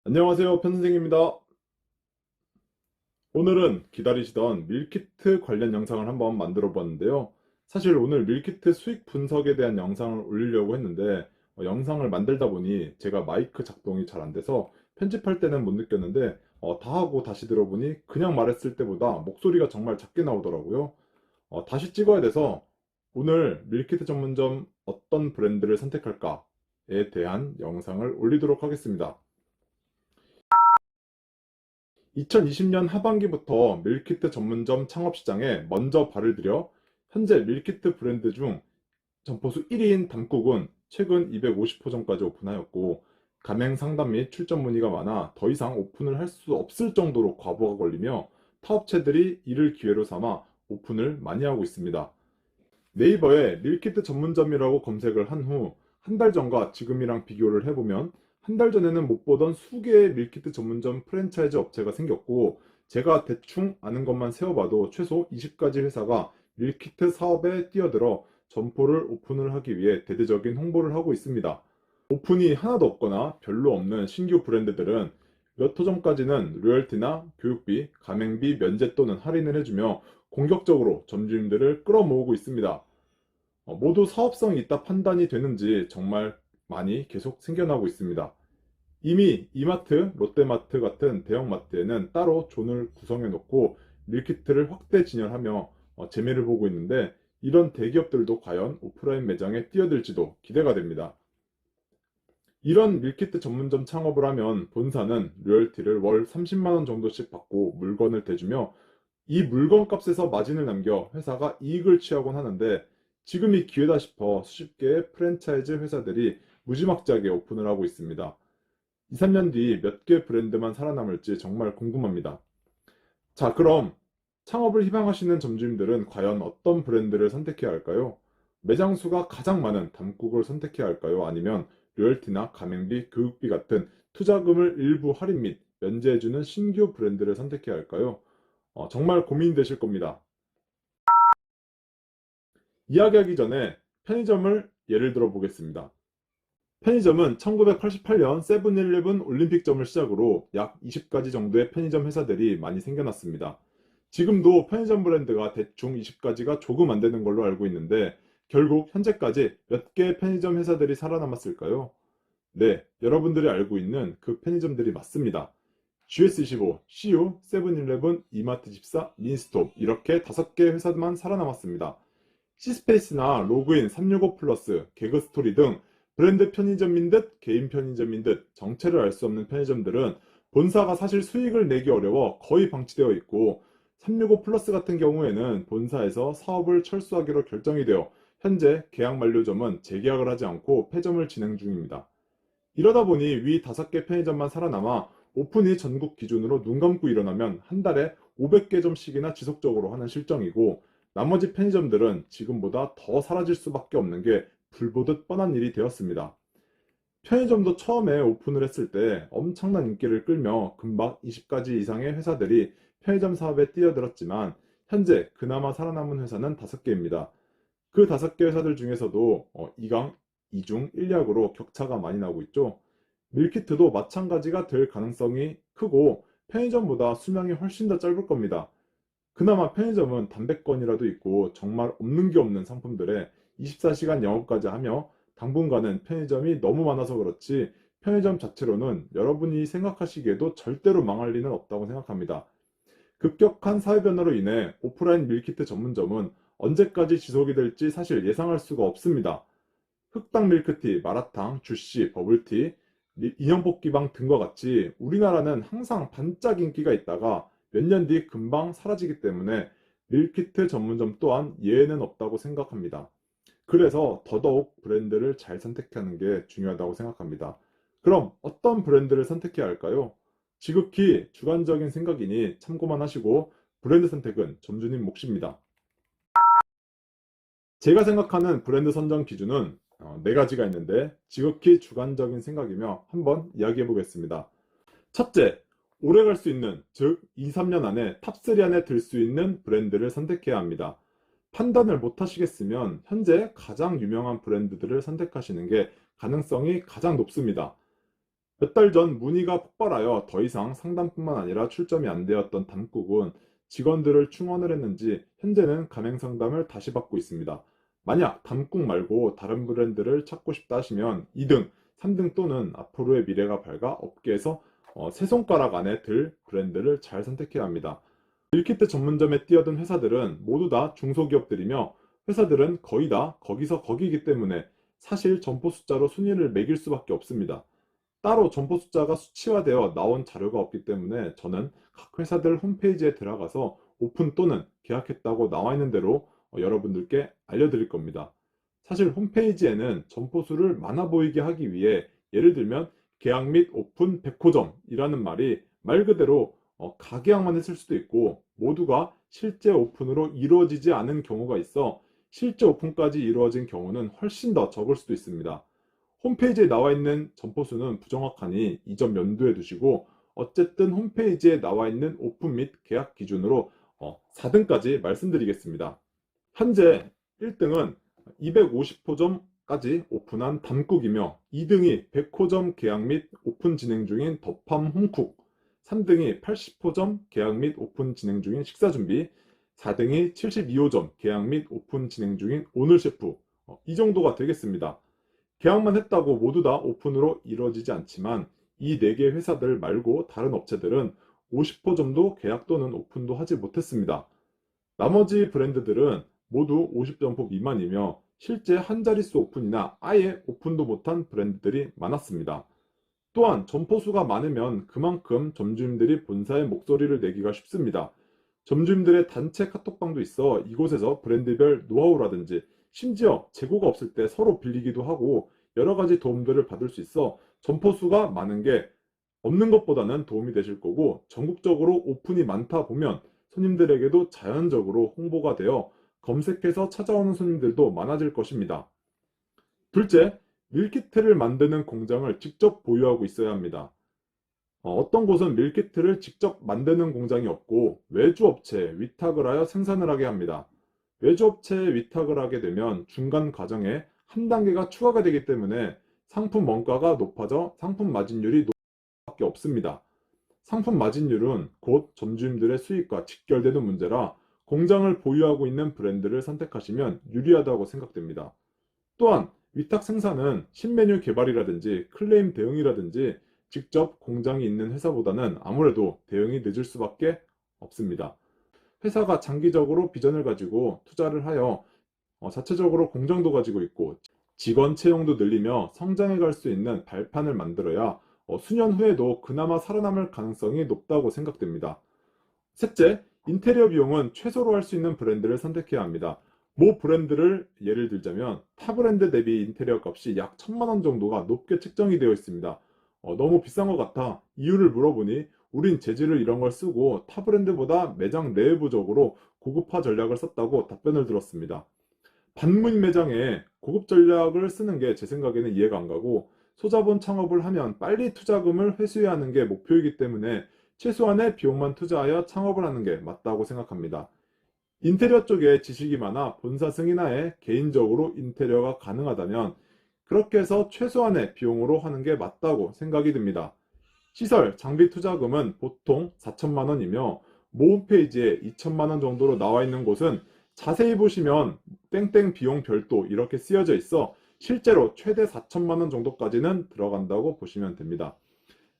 안녕하세요, 편선생입니다. 오늘은 기다리시던 밀키트 관련 영상을 한번 만들어 봤는데요. 사실 오늘 밀키트 수익 분석에 대한 영상을 올리려고 했는데 영상을 만들다 보니 제가 마이크 작동이 잘 안 돼서 편집할 때는 못 느꼈는데 다 하고 다시 들어보니 그냥 말했을 때보다 목소리가 정말 작게 나오더라고요. 다시 찍어야 돼서 오늘 밀키트 전문점 어떤 브랜드를 선택할까에 대한 영상을 올리도록 하겠습니다. 2020년 하반기부터 밀키트 전문점 창업 시장에 먼저 발을 들여 현재 밀키트 브랜드 중 점포수 1위인 담국은 최근 250호점까지 오픈하였고, 가맹 상담 및 출점 문의가 많아 더 이상 오픈을 할 수 없을 정도로 과부하가 걸리며 타업체들이 이를 기회로 삼아 오픈을 많이 하고 있습니다. 네이버에 밀키트 전문점이라고 검색을 한 후 한 달 전과 지금이랑 비교를 해보면 한 달 전에는 못 보던 수개의 밀키트 전문점 프랜차이즈 업체가 생겼고, 제가 대충 아는 것만 세어봐도 최소 20가지 회사가 밀키트 사업에 뛰어들어 점포를 오픈을 하기 위해 대대적인 홍보를 하고 있습니다. 오픈이 하나도 없거나 별로 없는 신규 브랜드들은 몇 호점까지는 로열티나 교육비, 가맹비 면제 또는 할인을 해주며 공격적으로 점주님들을 끌어모으고 있습니다. 모두 사업성이 있다 판단이 되는지 정말 많이 계속 생겨나고 있습니다. 이미 이마트, 롯데마트 같은 대형마트에는 따로 존을 구성해 놓고 밀키트를 확대 진열하며 재미를 보고 있는데, 이런 대기업들도 과연 오프라인 매장에 뛰어들지도 기대가 됩니다. 이런 밀키트 전문점 창업을 하면 본사는 로열티를 월 30만 원 정도씩 받고 물건을 대주며 이 물건 값에서 마진을 남겨 회사가 이익을 취하곤 하는데, 지금이 기회다 싶어 수십 개의 프랜차이즈 회사들이 무지막지하게 오픈을 하고 있습니다. 2, 3년 뒤 몇 개 브랜드만 살아남을지 정말 궁금합니다. 자, 그럼 창업을 희망하시는 점주님들은 과연 어떤 브랜드를 선택해야 할까요? 매장 수가 가장 많은 담국을 선택해야 할까요? 아니면 로열티나 가맹비, 교육비 같은 투자금을 일부 할인 및 면제해주는 신규 브랜드를 선택해야 할까요? 정말 고민되실 겁니다. 이야기하기 전에 편의점을 예를 들어 보겠습니다. 편의점은 1988년 세븐일레븐 올림픽점을 시작으로 약 20가지 정도의 편의점 회사들이 많이 생겨났습니다. 지금도 편의점 브랜드가 대충 20가지가 조금 안 되는 걸로 알고 있는데, 결국 현재까지 몇 개의 편의점 회사들이 살아남았을까요? 네, 여러분들이 알고 있는 그 편의점들이 맞습니다. GS25, CU, 세븐일레븐, 이마트24, 민스톱 이렇게 5개 회사만 살아남았습니다. 시스페이스나 로그인 365 플러스, 개그스토리 등 브랜드 편의점인 듯 개인 편의점인 듯 정체를 알 수 없는 편의점들은 본사가 사실 수익을 내기 어려워 거의 방치되어 있고, 365 플러스 같은 경우에는 본사에서 사업을 철수하기로 결정이 되어 현재 계약 만료점은 재계약을 하지 않고 폐점을 진행 중입니다. 이러다 보니 위 5개 편의점만 살아남아 오픈이 전국 기준으로 눈 감고 일어나면 한 달에 500개점씩이나 지속적으로 하는 실정이고, 나머지 편의점들은 지금보다 더 사라질 수밖에 없는 게 불보듯 뻔한 일이 되었습니다. 편의점도 처음에 오픈을 했을 때 엄청난 인기를 끌며 금방 20가지 이상의 회사들이 편의점 사업에 뛰어들었지만, 현재 그나마 살아남은 회사는 5개입니다. 그 5개 회사들 중에서도 2강, 2중, 1약으로 격차가 많이 나고 있죠. 밀키트도 마찬가지가 될 가능성이 크고 편의점보다 수명이 훨씬 더 짧을 겁니다. 그나마 편의점은 담배권이라도 있고 정말 없는 게 없는 상품들에 24시간 영업까지 하며, 당분간은 편의점이 너무 많아서 그렇지 편의점 자체로는 여러분이 생각하시기에도 절대로 망할 리는 없다고 생각합니다. 급격한 사회 변화로 인해 오프라인 밀키트 전문점은 언제까지 지속이 될지 사실 예상할 수가 없습니다. 흑당 밀크티, 마라탕, 주시, 버블티, 인형 뽑기방 등과 같이 우리나라는 항상 반짝 인기가 있다가 몇 년 뒤 금방 사라지기 때문에 밀키트 전문점 또한 예외는 없다고 생각합니다. 그래서 더더욱 브랜드를 잘 선택하는 게 중요하다고 생각합니다. 그럼 어떤 브랜드를 선택해야 할까요? 지극히 주관적인 생각이니 참고만 하시고, 브랜드 선택은 점주님 몫입니다. 제가 생각하는 브랜드 선정 기준은 4가지가 있는데 지극히 주관적인 생각이며 한번 이야기해 보겠습니다. 첫째, 오래 갈 수 있는, 즉 2, 3년 안에 탑3 안에 들 수 있는 브랜드를 선택해야 합니다. 판단을 못 하시겠으면 현재 가장 유명한 브랜드들을 선택하시는 게 가능성이 가장 높습니다. 몇 달 전 문의가 폭발하여 더 이상 상담뿐만 아니라 출점이 안 되었던 담국은 직원들을 충원을 했는지 현재는 가맹 상담을 다시 받고 있습니다. 만약 담국 말고 다른 브랜드를 찾고 싶다 하시면 2등, 3등 또는 앞으로의 미래가 밝아 업계에서 세 손가락 안에 들 브랜드를 잘 선택해야 합니다. 밀키트 전문점에 뛰어든 회사들은 모두 다 중소기업들이며 회사들은 거의 다 거기서 거기이기 때문에 사실 점포 숫자로 순위를 매길 수밖에 없습니다. 따로 점포 숫자가 수치화되어 나온 자료가 없기 때문에 저는 각 회사들 홈페이지에 들어가서 오픈 또는 계약했다고 나와 있는 대로 여러분들께 알려드릴 겁니다. 사실 홈페이지에는 점포 수를 많아 보이게 하기 위해 예를 들면 계약 및 오픈 100호점이라는 말이 말 그대로 가계약만 했을 수도 있고 모두가 실제 오픈으로 이루어지지 않은 경우가 있어 실제 오픈까지 이루어진 경우는 훨씬 더 적을 수도 있습니다. 홈페이지에 나와 있는 점포 수는 부정확하니 이 점 염두에 두시고 어쨌든 홈페이지에 나와 있는 오픈 및 계약 기준으로 4등까지 말씀드리겠습니다. 현재 1등은 250호점까지 오픈한 담국이며 2등이 100호점 계약 및 오픈 진행 중인 더팜 홈쿡, 3등이 80호점 계약 및 오픈 진행 중인 식사준비, 4등이 72호점 계약 및 오픈 진행 중인 오늘셰프, 이 정도가 되겠습니다. 계약만 했다고 모두 다 오픈으로 이루어지지 않지만 이 4개 회사들 말고 다른 업체들은 50호점도 계약 또는 오픈도 하지 못했습니다. 나머지 브랜드들은 모두 50점포 미만이며 실제 한 자릿수 오픈이나 아예 오픈도 못한 브랜드들이 많았습니다. 또한 점포 수가 많으면 그만큼 점주님들이 본사의 목소리를 내기가 쉽습니다. 점주님들의 단체 카톡방도 있어 이곳에서 브랜드별 노하우라든지 심지어 재고가 없을 때 서로 빌리기도 하고 여러 가지 도움들을 받을 수 있어 점포 수가 많은 게 없는 것보다는 도움이 되실 거고 전국적으로 오픈이 많다 보면 손님들에게도 자연적으로 홍보가 되어 검색해서 찾아오는 손님들도 많아질 것입니다. 둘째, 밀키트를 만드는 공장을 직접 보유하고 있어야 합니다. 어떤 곳은 밀키트를 직접 만드는 공장이 없고 외주업체에 위탁을 하여 생산을 하게 합니다. 외주업체에 위탁을 하게 되면 중간 과정에 한 단계가 추가가 되기 때문에 상품 원가가 높아져 상품 마진율이 높을 수밖에 없습니다. 상품 마진율은 곧 점주님들의 수익과 직결되는 문제라 공장을 보유하고 있는 브랜드를 선택하시면 유리하다고 생각됩니다. 또한 위탁 생산은 신메뉴 개발이라든지 클레임 대응이라든지 직접 공장이 있는 회사보다는 아무래도 대응이 늦을 수밖에 없습니다. 회사가 장기적으로 비전을 가지고 투자를 하여 자체적으로 공장도 가지고 있고 직원 채용도 늘리며 성장해 갈 수 있는 발판을 만들어야 수년 후에도 그나마 살아남을 가능성이 높다고 생각됩니다. 셋째, 인테리어 비용은 최소로 할 수 있는 브랜드를 선택해야 합니다. 모 브랜드를 예를 들자면 타 브랜드 대비 인테리어 값이 약 1000만 원 정도가 높게 책정이 되어 있습니다. 너무 비싼 것 같아 이유를 물어보니 우린 재질을 이런 걸 쓰고 타 브랜드보다 매장 내부적으로 고급화 전략을 썼다고 답변을 들었습니다. 반문 매장에 고급 전략을 쓰는 게 제 생각에는 이해가 안 가고 소자본 창업을 하면 빨리 투자금을 회수해야 하는 게 목표이기 때문에 최소한의 비용만 투자하여 창업을 하는 게 맞다고 생각합니다. 인테리어 쪽에 지식이 많아 본사 승인하에 개인적으로 인테리어가 가능하다면 그렇게 해서 최소한의 비용으로 하는 게 맞다고 생각이 듭니다. 시설, 장비 투자금은 보통 4천만 원이며 모 홈페이지에 2천만 원 정도로 나와 있는 곳은 자세히 보시면 땡땡 비용 별도 이렇게 쓰여져 있어 실제로 최대 4천만 원 정도까지는 들어간다고 보시면 됩니다.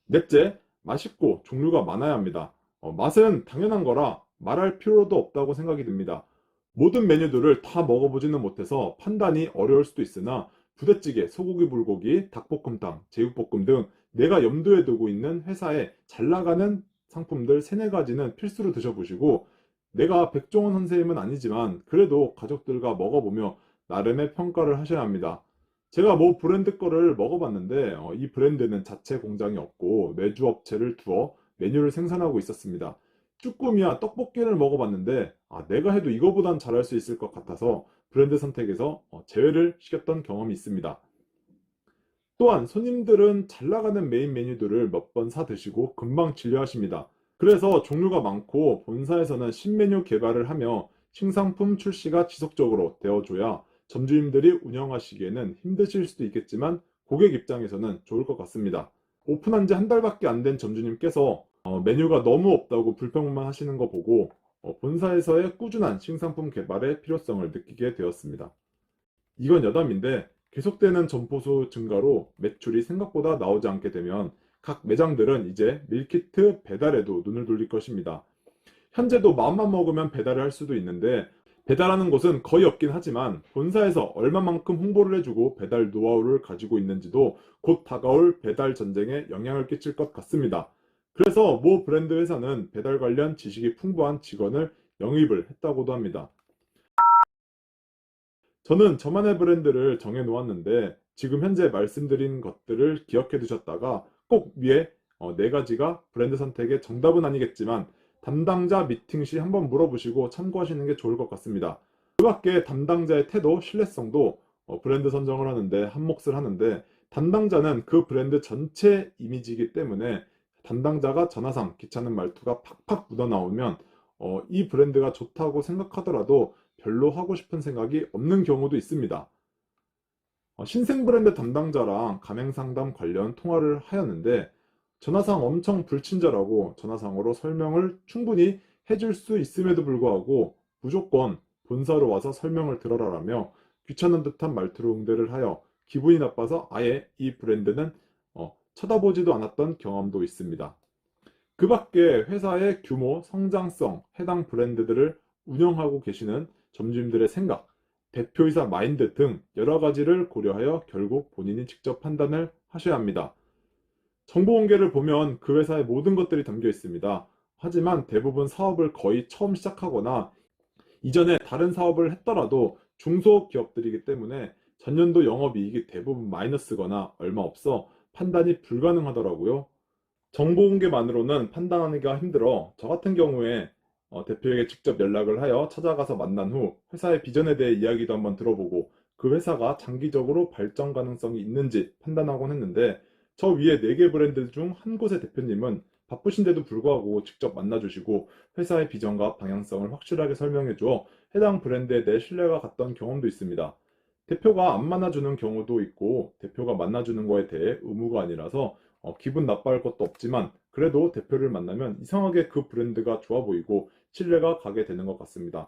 넷째, 맛있고 종류가 많아야 합니다. 맛은 당연한 거라 말할 필요도 없다고 생각이 듭니다. 모든 메뉴들을 다 먹어보지는 못해서 판단이 어려울 수도 있으나 부대찌개, 소고기 불고기, 닭볶음탕, 제육볶음 등 내가 염두에 두고 있는 회사에 잘 나가는 상품들 3, 4가지는 필수로 드셔보시고 내가 백종원 선생님은 아니지만 그래도 가족들과 먹어보며 나름의 평가를 하셔야 합니다. 제가 뭐 브랜드 거를 먹어봤는데 이 브랜드는 자체 공장이 없고 외주업체를 두어 메뉴를 생산하고 있었습니다. 쭈꾸미와 떡볶이를 먹어봤는데 내가 해도 이거보단 잘할 수 있을 것 같아서 브랜드 선택에서 제외를 시켰던 경험이 있습니다. 또한 손님들은 잘 나가는 메인 메뉴들을 몇 번 사 드시고 금방 질려하십니다. 그래서 종류가 많고 본사에서는 신메뉴 개발을 하며 신상품 출시가 지속적으로 되어줘야 점주님들이 운영하시기에는 힘드실 수도 있겠지만 고객 입장에서는 좋을 것 같습니다. 오픈한 지 한 달밖에 안 된 점주님께서 메뉴가 너무 없다고 불평만 하시는 거 보고 본사에서의 꾸준한 신상품 개발의 필요성을 느끼게 되었습니다. 이건 여담인데 계속되는 점포수 증가로 매출이 생각보다 나오지 않게 되면 각 매장들은 이제 밀키트 배달에도 눈을 돌릴 것입니다. 현재도 마음만 먹으면 배달을 할 수도 있는데 배달하는 곳은 거의 없긴 하지만 본사에서 얼마만큼 홍보를 해주고 배달 노하우를 가지고 있는지도 곧 다가올 배달 전쟁에 영향을 끼칠 것 같습니다. 그래서 모 브랜드 회사는 배달 관련 지식이 풍부한 직원을 영입을 했다고도 합니다. 저는 저만의 브랜드를 정해 놓았는데 지금 현재 말씀드린 것들을 기억해 두셨다가 꼭 위에 네 가지가 브랜드 선택의 정답은 아니겠지만 담당자 미팅 시 한번 물어보시고 참고하시는 게 좋을 것 같습니다. 그 밖에 담당자의 태도, 신뢰성도 브랜드 선정을 하는데 한몫을 하는데 담당자는 그 브랜드 전체 이미지이기 때문에 담당자가 전화상 귀찮은 말투가 팍팍 묻어나오면 이 브랜드가 좋다고 생각하더라도 별로 하고 싶은 생각이 없는 경우도 있습니다. 신생 브랜드 담당자랑 가맹 상담 관련 통화를 하였는데 전화상 엄청 불친절하고 전화상으로 설명을 충분히 해줄 수 있음에도 불구하고 무조건 본사로 와서 설명을 들어라라며 귀찮은 듯한 말투로 응대를 하여 기분이 나빠서 아예 이 브랜드는 쳐다보지도 않았던 경험도 있습니다. 그 밖에 회사의 규모, 성장성, 해당 브랜드들을 운영하고 계시는 점주님들의 생각, 대표이사 마인드 등 여러 가지를 고려하여 결국 본인이 직접 판단을 하셔야 합니다. 정보 공개를 보면 그 회사의 모든 것들이 담겨 있습니다. 하지만 대부분 사업을 거의 처음 시작하거나 이전에 다른 사업을 했더라도 중소기업들이기 때문에 전년도 영업이익이 대부분 마이너스거나 얼마 없어 판단이 불가능하더라고요. 정보 공개만으로는 판단하기가 힘들어 저 같은 경우에 대표에게 직접 연락을 하여 찾아가서 만난 후 회사의 비전에 대해 이야기도 한번 들어보고 그 회사가 장기적으로 발전 가능성이 있는지 판단하곤 했는데 저 위에 4개 브랜드 중 한 곳의 대표님은 바쁘신데도 불구하고 직접 만나주시고 회사의 비전과 방향성을 확실하게 설명해 주어 해당 브랜드에 대해 신뢰가 갔던 경험도 있습니다. 대표가 안 만나주는 경우도 있고 대표가 만나주는 거에 대해 의무가 아니라서 기분 나빠할 것도 없지만 그래도 대표를 만나면 이상하게 그 브랜드가 좋아 보이고 신뢰가 가게 되는 것 같습니다.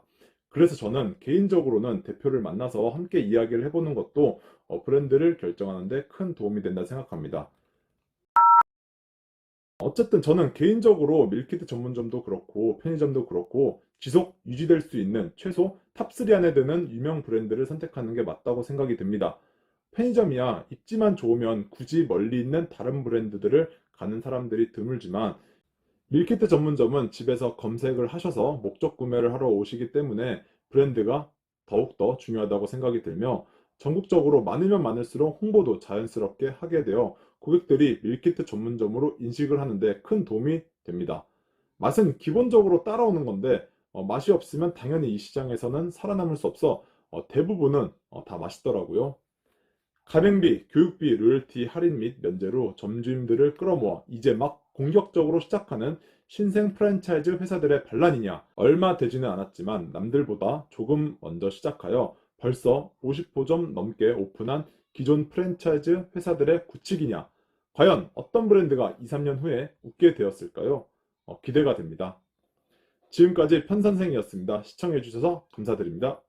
그래서 저는 개인적으로는 대표를 만나서 함께 이야기를 해보는 것도 브랜드를 결정하는 데 큰 도움이 된다 생각합니다. 어쨌든 저는 개인적으로 밀키트 전문점도 그렇고 편의점도 그렇고 지속 유지될 수 있는 최소 탑3 안에 드는 유명 브랜드를 선택하는 게 맞다고 생각이 듭니다. 편의점이야 입지만 좋으면 굳이 멀리 있는 다른 브랜드들을 가는 사람들이 드물지만 밀키트 전문점은 집에서 검색을 하셔서 목적 구매를 하러 오시기 때문에 브랜드가 더욱더 중요하다고 생각이 들며 전국적으로 많으면 많을수록 홍보도 자연스럽게 하게 되어 고객들이 밀키트 전문점으로 인식을 하는데 큰 도움이 됩니다. 맛은 기본적으로 따라오는 건데 맛이 없으면 당연히 이 시장에서는 살아남을 수 없어 대부분은 다 맛있더라고요. 가맹비, 교육비, 로열티 할인 및 면제로 점주님들을 끌어모아 이제 막 공격적으로 시작하는 신생 프랜차이즈 회사들의 반란이냐? 얼마 되지는 않았지만 남들보다 조금 먼저 시작하여 벌써 50호점 넘게 오픈한 기존 프랜차이즈 회사들의 굳히기냐? 과연 어떤 브랜드가 2, 3년 후에 웃게 되었을까요? 기대가 됩니다. 지금까지 편선생이었습니다. 시청해주셔서 감사드립니다.